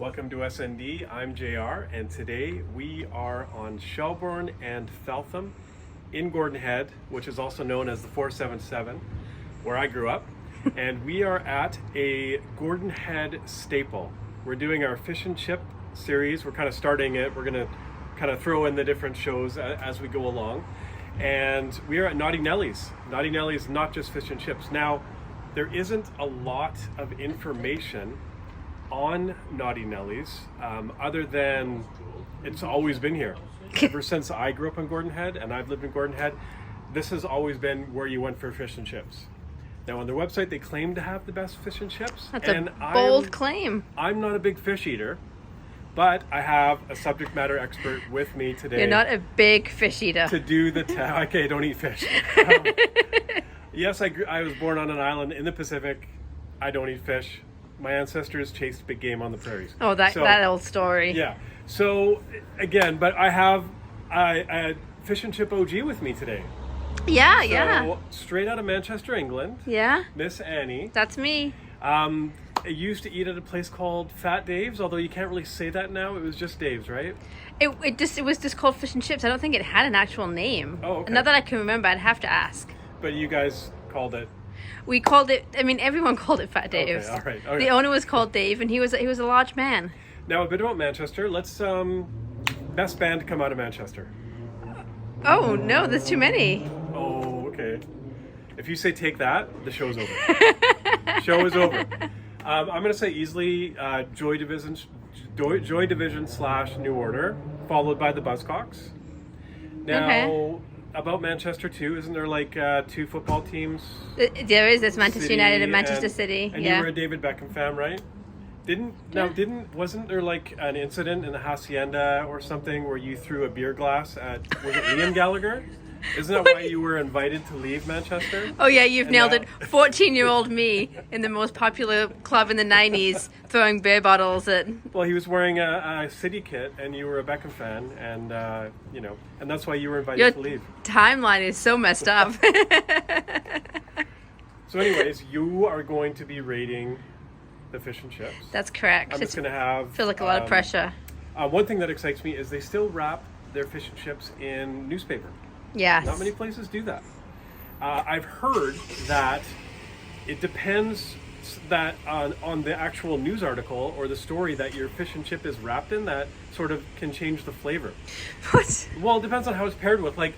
Welcome to SND. I'm JR, and today we are on Shelbourne and Feltham in Gordon Head, which is also known as the 477, where I grew up. And we are at a Gordon Head staple. We're doing our fish and chip series. We're kind of starting it. We're going to kind of throw in the different shows as we go along. And we are at Naughty Nellie's. Naughty Nellie's, not just fish and chips. Now, there isn't a lot of information on Naughty Nellie's, other than it's always been here. Ever since I grew up in Gordon Head, and I've lived in Gordon Head, this has always been where you went for fish and chips. Now on their website, they claim to have the best fish and chips. That's a bold claim. I'm not a big fish eater, but I have a subject matter expert with me today. You're not a big fish eater. To do the okay, don't eat fish. Yes, I was born on an island in the Pacific. I don't eat fish. My ancestors chased big game on the prairies. Oh, that old story. Yeah. So again, but I have a fish and chip OG with me today. Yeah. Straight out of Manchester, England. Yeah. Miss Annie. That's me. I used to eat at a place called Fat Dave's, although you can't really say that now. It was just Dave's, right? It was just called fish and chips. I don't think it had an actual name. Oh, okay. Not that I can remember. I'd have to ask. But you guys called it. We called it. I mean, everyone called it Fat Dave's. Okay, all right. The owner was called Dave, and he was a large man. Now a bit about Manchester. Let's best band to come out of Manchester. Oh no, there's too many. Oh, okay. If you say take that, the show's over. Show is over. I'm going to say easily Joy Division / New Order, followed by the Buzzcocks. Now, Okay. About Manchester too, isn't there like two football teams? There is. There's Manchester City United and Manchester City. And Yeah. you were a David Beckham fan, right? Wasn't there like an incident in the Hacienda or something where you threw a beer glass at, was it Liam Gallagher? Isn't that why you were invited to leave Manchester? Oh yeah, you've And nailed now- it. 14-year-old me in the most popular club in the 90s throwing beer bottles at... Well, he was wearing a City kit, and you were a Beckham fan, and and that's why you were invited Your to leave. timeline is so messed up. So, anyways, you are going to be rating the fish and chips. That's correct. I'm just going to have. Feel like a lot of pressure. One thing that excites me is they still wrap their fish and chips in newspaper. Yes. Not many places do that. I've heard that it depends that on the actual news article or the story that your fish and chip is wrapped in, that sort of can change the flavor. What? Well, it depends on how it's paired with. Like,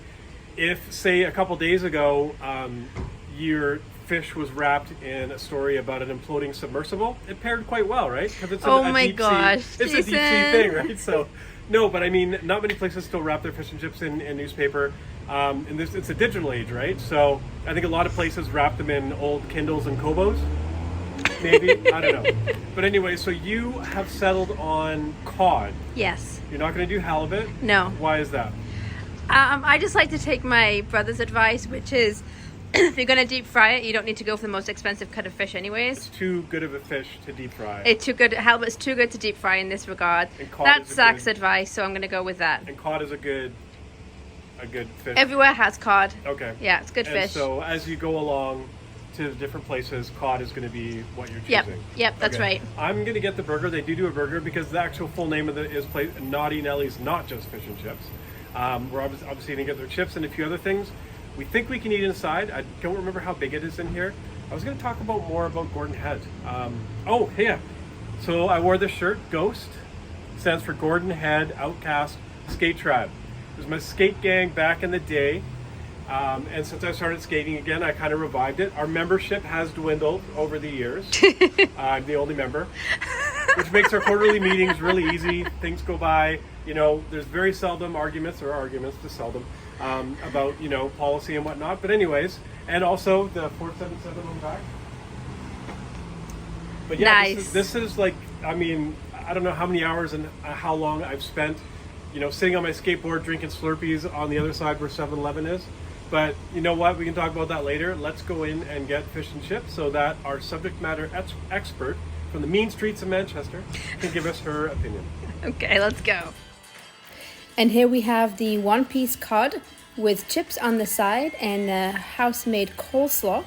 if, say, a couple days ago, your fish was wrapped in a story about an imploding submersible, it paired quite well, right? Because it's Oh a my deep gosh, sea, it's a deep sea Jason. thing, right? So, no, but I mean, not many places still wrap their fish and chips in newspaper. And it's a digital age, right? So I think a lot of places wrap them in old Kindles and Kobos. Maybe, I don't know. But anyway, so you have settled on cod. Yes. You're not going to do halibut? No. Why is that? I just like to take my brother's advice, which is if you're going to deep fry it, you don't need to go for the most expensive cut of fish anyways. It's too good of a fish to deep fry. It's too good. Halibut's too good to deep fry in this regard. And cod That's is a Zach's good- advice, so I'm going to go with that. And cod is a good fish. Everywhere has cod. Okay. Yeah, it's good And fish. so as you go along to different places, cod is going to be what you're choosing. Yep, that's right. I'm going to get the burger. They do a burger because the actual full name of it is Naughty Nellie's, not just fish and chips. We're obviously going to get their chips and a few other things. We think we can eat inside. I don't remember how big it is in here. I was going to talk more about Gordon Head. So I wore this shirt, Ghost. Stands for Gordon Head Outcast Skate Tribe. It was my skate gang back in the day. And since I started skating again, I kind of revived it. Our membership has dwindled over the years. I'm the only member, which makes our quarterly meetings really easy. Things go by. There's very seldom arguments, or arguments, just seldom, about, policy and whatnot. But anyways, and also the 477 on the back. But yeah, Nice. this is like, I mean, I don't know how many hours and how long I've spent, sitting on my skateboard drinking Slurpees on the other side where 7-Eleven is. But you know what? We can talk about that later. Let's go in and get fish and chips so that our subject matter expert from the mean streets of Manchester can give us her opinion. Okay, let's go. And here we have the one-piece cod with chips on the side and house-made coleslaw.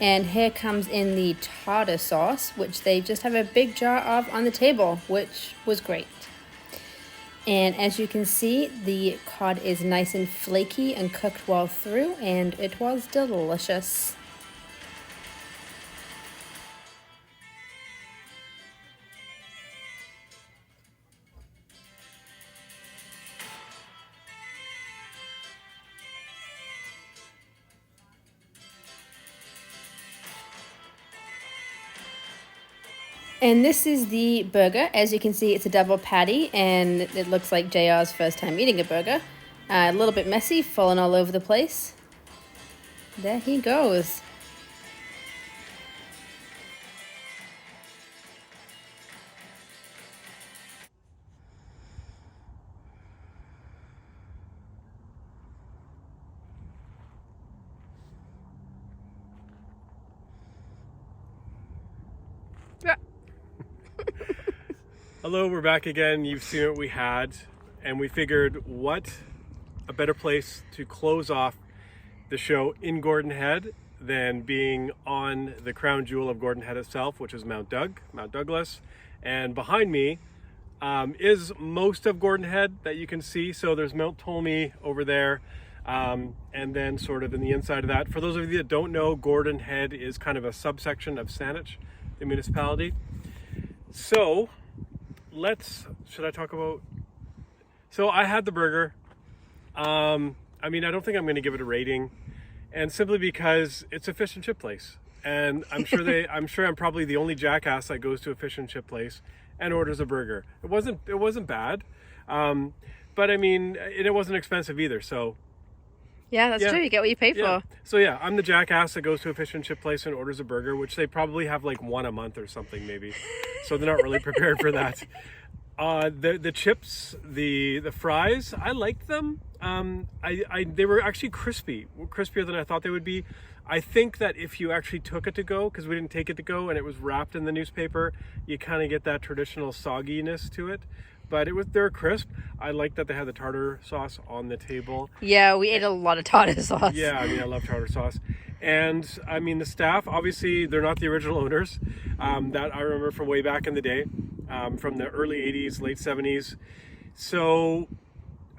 And here comes in the tartar sauce, which they just have a big jar of on the table, which was great. And as you can see, the cod is nice and flaky and cooked well through, and it was delicious. And this is the burger. As you can see, it's a double patty, and it looks like JR's first time eating a burger. A little bit messy, falling all over the place. There he goes. Hello, we're back again. You've seen what we had, and we figured what a better place to close off the show in Gordon Head than being on the crown jewel of Gordon Head itself, which is Mount Douglas. And behind me is most of Gordon Head that you can see. So there's Mount Ptolemy over there, and then sort of in the inside of that. For those of you that don't know, Gordon Head is kind of a subsection of Saanich, the municipality. So should I talk about, so I had the burger. I mean, I don't think I'm going to give it a rating, and simply because it's a fish and chip place, and I'm sure I'm probably the only jackass that goes to a fish and chip place and orders a burger. It wasn't bad, but I mean, it wasn't expensive either, so. Yeah, that's true. You get what you pay for. So yeah, I'm the jackass that goes to a fish and chip place and orders a burger, which they probably have like one a month or something maybe. So they're not really prepared for that. The chips, the fries, I liked them. They were actually crispier than I thought they would be. I think that if you actually took it to go, because we didn't take it to go and it was wrapped in the newspaper, you kind of get that traditional sogginess to it. But they're crisp. I like that they had the tartar sauce on the table. Yeah, we ate a lot of tartar sauce. Yeah, I mean, I love tartar sauce. And I mean, the staff, obviously, they're not the original owners that I remember from way back in the day, from the early 80s, late 70s. So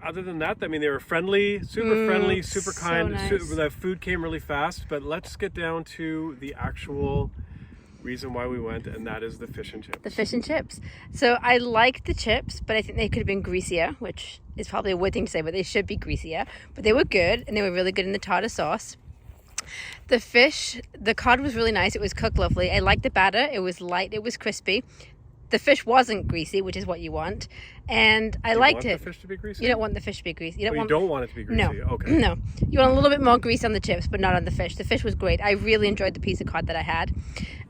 other than that, I mean, they were friendly, super kind. Nice. The food came really fast. But let's get down to the actual reason why we went, and that is the fish and chips. The fish and chips. So I like the chips, but I think they could have been greasier, which is probably a weird thing to say, but they should be greasier. But they were good, and they were really good in the tartar sauce. The fish, the cod was really nice. It was cooked lovely. I liked the batter. It was light. It was crispy. The fish wasn't greasy, which is what you want. And I liked it. You want the fish to be greasy? You don't want the fish to be greasy. You don't want it to be greasy? No. Okay. No. You want a little bit more grease on the chips, but not on the fish. The fish was great. I really enjoyed the piece of cod that I had.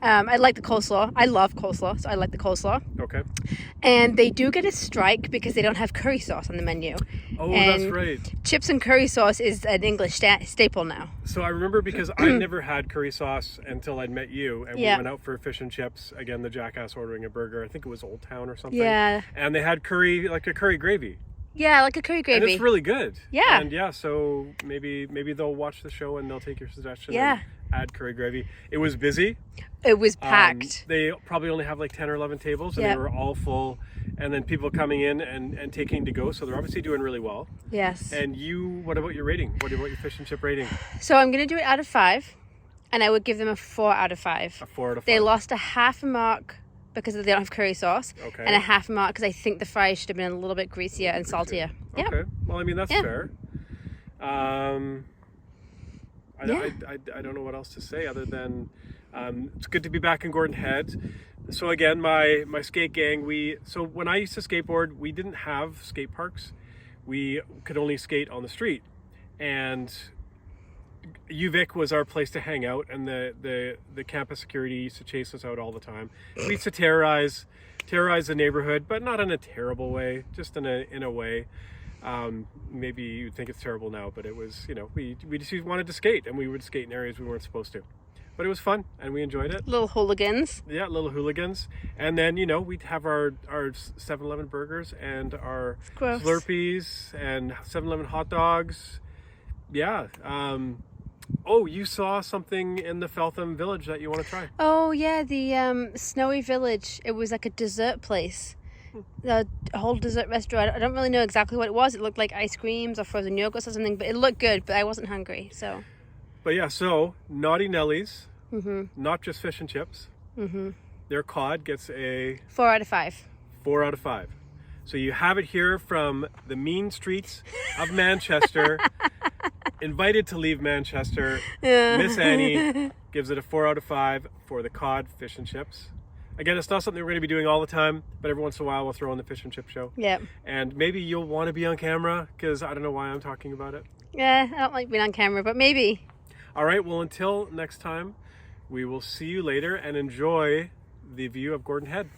I like the coleslaw. I love coleslaw, so I like the coleslaw. Okay. And they do get a strike because they don't have curry sauce on the menu. Oh, and that's right. Chips and curry sauce is an English staple now. So I remember because I never had curry sauce until I'd met you, and we went out for fish and chips. Again, the jackass ordering a burger. I think it was Old Town or something. Yeah. And they had curry, like a curry gravy. Yeah, like a curry gravy. And it's really good. Yeah. And yeah, so maybe they'll watch the show and they'll take your suggestion. Yeah. And add curry gravy. It was busy. It was packed. They probably only have like 10 or 11 tables, and they were all full. And then people coming in and taking to go. So they're obviously doing really well. Yes. And what about your rating? What about your fish and chip rating? So I'm going to do it out of 5. And I would give them a 4 out of 5. A 4 out of 5. They lost a half a mark because they don't have curry sauce. Okay. And a half a mark because I think the fries should have been a little bit greasier and saltier. Yeah. Okay. Well, I mean, that's fair. I don't know what else to say other than it's good to be back in Gordon Head. So again, my skate gang, so when I used to skateboard, we didn't have skate parks. We could only skate on the street. And UVic was our place to hang out, and the campus security used to chase us out all the time. We used to terrorize the neighborhood, but not in a terrible way, just in a way. Maybe you'd think it's terrible now, but it was, we just wanted to skate, and we would skate in areas we weren't supposed to. But it was fun, and we enjoyed it. Little hooligans. Yeah, little hooligans. And then, we'd have our 7-Eleven burgers and our Slurpees and 7-Eleven hot dogs. Yeah. Oh, you saw something in the Feltham village that you want to try. Oh yeah, the Snowy Village. It was like a dessert place. A whole dessert restaurant. I don't really know exactly what it was. It looked like ice creams or frozen yogurts or something, but it looked good, but I wasn't hungry, so. But yeah, so Naughty Nellie's, not just fish and chips. Their cod gets a 4 out of 5. 4 out of 5. So you have it here from the mean streets of Manchester. Invited to leave Manchester. Miss Annie gives it a 4 out of 5 for the cod fish and chips. Again, it's not something we're going to be doing all the time, but every once in a while we'll throw in the fish and chip show. Yep. And maybe you'll want to be on camera, because I don't know why I'm talking about it. Yeah, I don't like being on camera, but maybe. All right, well, until next time, we will see you later and enjoy the view of Gordon Head.